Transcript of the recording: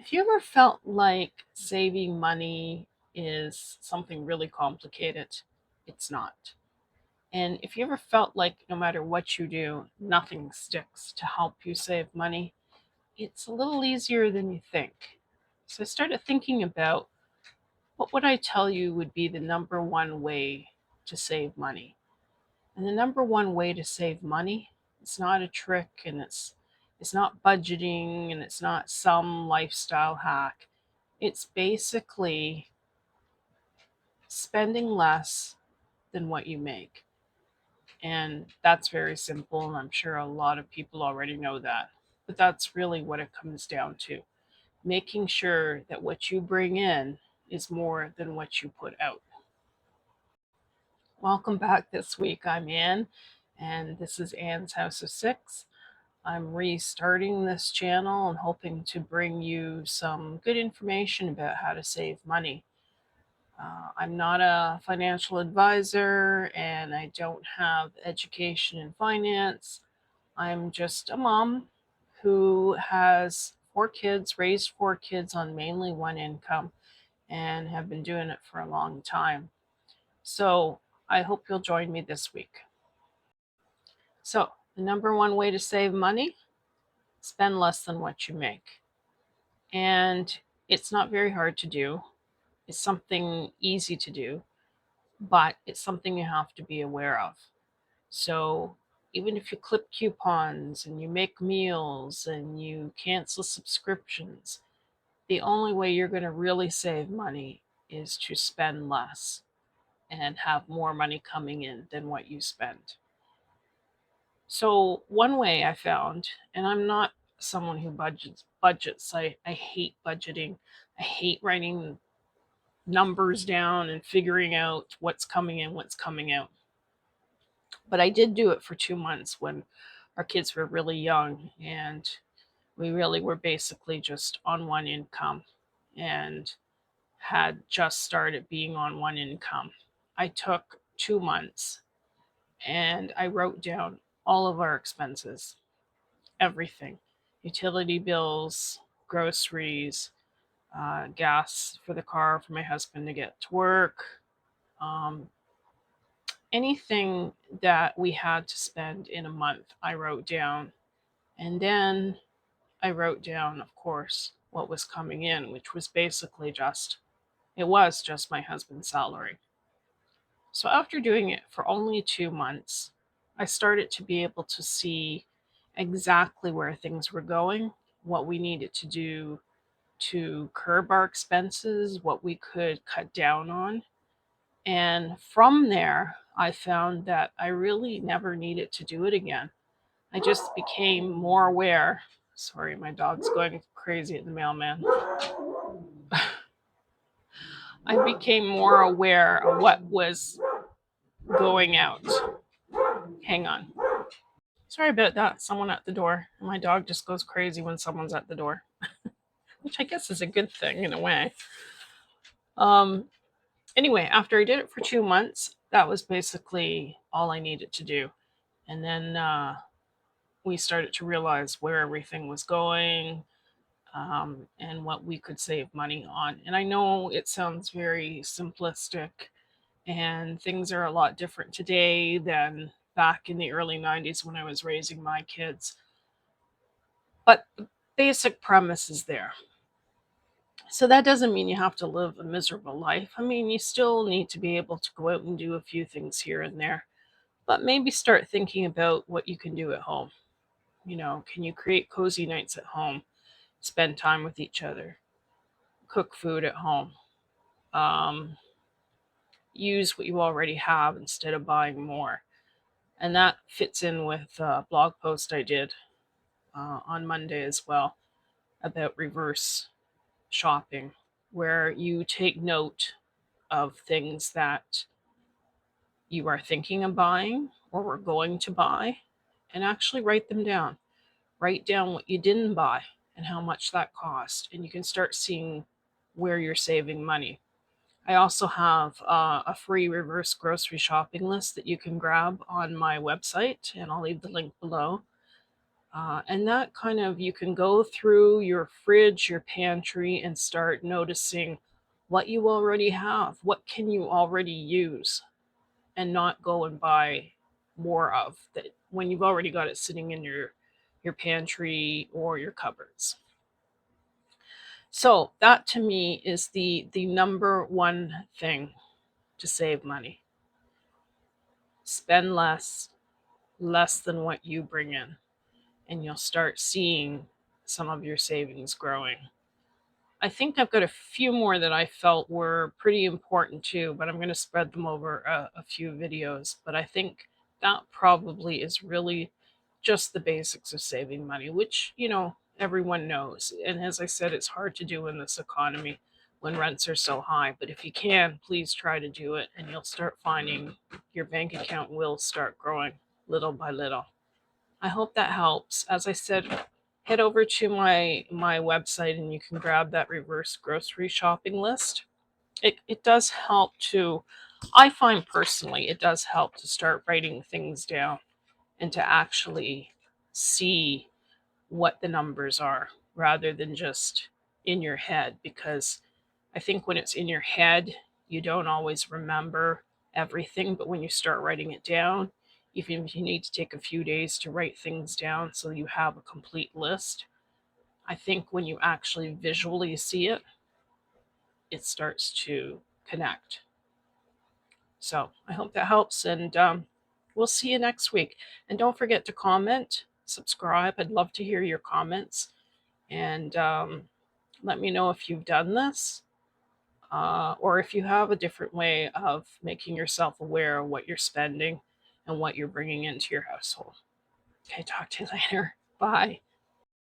If you ever felt like saving money is something really complicated, it's not. And if you ever felt like no matter what you do, nothing sticks to help you save money, it's a little easier than you think. So I started thinking about what would I tell you would be the number one way to save money. And the number one way to save money, it's not a trick and it's not budgeting and it's not some lifestyle hack. It's basically spending less than what you make. And that's very simple. And I'm sure a lot of people already know that. But that's really what it comes down to, making sure that what you bring in is more than what you put out. Welcome back this week. I'm Ann, and this is Ann's House of Six. I'm restarting this channel and hoping to bring you some good information about how to save money. I'm not a financial advisor and I don't have education in finance. I'm just a mom who has four kids, raised four kids on mainly one income, and have been doing it for a long time. So I hope you'll join me this week. So, the number one way to save money, spend less than what you make. And it's not very hard to do, it's something easy to do, but it's something you have to be aware of. So even if you clip coupons and you make meals and you cancel subscriptions, the only way you're going to really save money is to spend less and have more money coming in than what you spend. So one way I found, and I'm not someone who budgets. I hate budgeting. I hate writing numbers down and figuring out what's coming in, what's coming out. But I did do it for 2 months when our kids were really young and we really were basically just on one income and had just started being on one income. I took 2 months and I wrote down all of our expenses, everything, utility bills, groceries, gas for the car for my husband to get to work, um, anything that we had to spend in a month, I wrote down. And then I wrote down, of course, what was coming in, which was basically it was just my husband's salary. So after doing it for only 2 months, I started to be able to see exactly where things were going, what we needed to do to curb our expenses, what we could cut down on. And from there, I found that I really never needed to do it again. I just became more aware. Sorry, my dog's going crazy at the mailman. I became more aware of what was going out. Hang on. Sorry about that. Someone at the door. My dog just goes crazy when someone's at the door, which I guess is a good thing in a way. Um, anyway, after I did it for 2 months, that was basically all I needed to do. And then we started to realize where everything was going, and what we could save money on. And I know it sounds very simplistic, and things are a lot different today than back in the early 90s when I was raising my kids. But the basic premise is there. So that doesn't mean you have to live a miserable life. I mean, you still need to be able to go out and do a few things here and there, but maybe start thinking about what you can do at home. Can you create cozy nights at home, spend time with each other, cook food at home, um, use what you already have instead of buying more? And that fits in with a blog post I did on Monday as well about reverse shopping, where you take note of things that you are thinking of buying or were going to buy and actually write them down. Write down what you didn't buy and how much that cost, and you can start seeing where you're saving money. I also have a free reverse grocery shopping list that you can grab on my website, and I'll leave the link below. And that kind of, you can go through your fridge, your pantry, and start noticing what you already have. What can you already use and not go and buy more of that when you've already got it sitting in your pantry or your cupboards. So that to me is the number one thing to save money. Spend less than what you bring in, and you'll start seeing some of your savings growing. I think I've got a few more that I felt were pretty important too, but I'm going to spread them over a few videos. But I think that probably is really just the basics of saving money, which, everyone knows. And as I said, it's hard to do in this economy when rents are so high. But if you can, please try to do it, and you'll start finding your bank account will start growing little by little. I hope that helps. As I said, head over to my website and you can grab that reverse grocery shopping list. It does help to, I find personally, it does help to start writing things down and to actually see what the numbers are rather than just in your head, because I think when it's in your head, you don't always remember everything, but when you start writing it down, even if you need to take a few days to write things down so you have a complete list, I think when you actually visually see it, it starts to connect. So I hope that helps, and we'll see you next week. And don't forget to comment, subscribe. I'd love to hear your comments, and let me know if you've done this, or if you have a different way of making yourself aware of what you're spending and what you're bringing into your household. Okay, talk to you later. Bye.